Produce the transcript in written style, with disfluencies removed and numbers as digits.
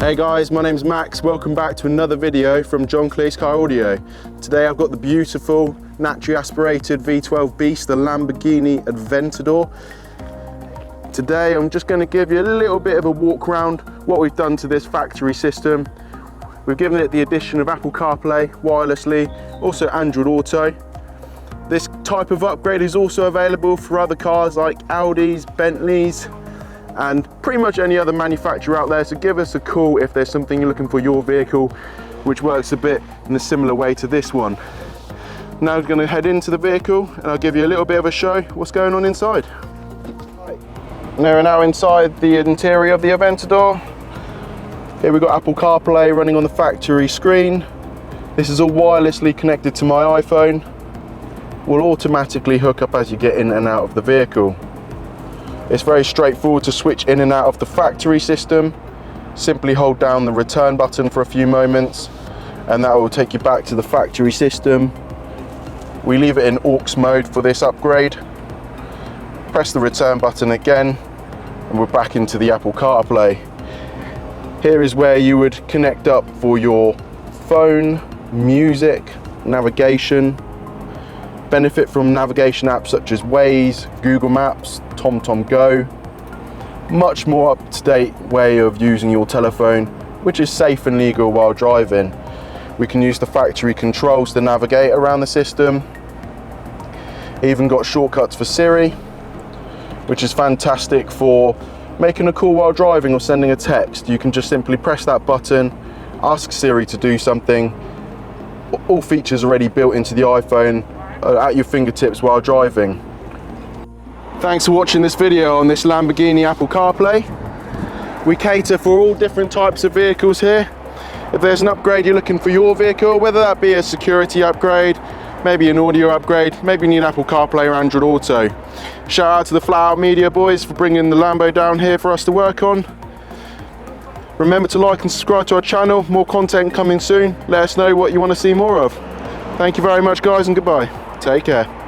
Hey guys, my name's Max. Welcome back to another video from John Kleis Car Audio. Today I've got the beautiful, naturally aspirated V12 beast, the Lamborghini Aventador. Today I'm just going to give you a little bit of a walk around what we've done to this factory system. We've given it the addition of Apple CarPlay wirelessly, also Android Auto. This type of upgrade is also available for other cars like Audis, Bentleys, and pretty much any other manufacturer out there. So give us a call if there's something you're looking for your vehicle, which works a bit in a similar way to this one. Now we're going to head into the vehicle and I'll give you a little bit of a show what's going on inside. We're now inside the interior of the Aventador. Here we've got Apple CarPlay running on the factory screen. This is all wirelessly connected to my iPhone. Will automatically hook up as you get in and out of the vehicle. It's very straightforward to switch in and out of the factory system. Simply hold down the return button for a few moments and that will take you back to the factory system. We leave it in aux mode for this upgrade. Press the return button again and we're back into the Apple CarPlay. Here is where you would connect up for your phone, music, navigation. Benefit from navigation apps such as Waze, Google Maps, TomTom Go. Much more up-to-date way of using your telephone, which is safe and legal while driving. We can use the factory controls to navigate around the system. Even got shortcuts for Siri, which is fantastic for making a call while driving or sending a text. You can just simply press that button, ask Siri to do something. All features already built into the iPhone at your fingertips while driving. Thanks for watching this video on this Lamborghini Apple CarPlay. We cater for all different types of vehicles here. If there's an upgrade you're looking for your vehicle, whether that be a security upgrade, maybe an audio upgrade, maybe you need Apple CarPlay or Android Auto. Shout out to the Flat Out Media boys for bringing the Lambo down here for us to work on. Remember to like and subscribe to our channel. More content coming soon. Let us know what you want to see more of. Thank you very much guys and goodbye. Take care.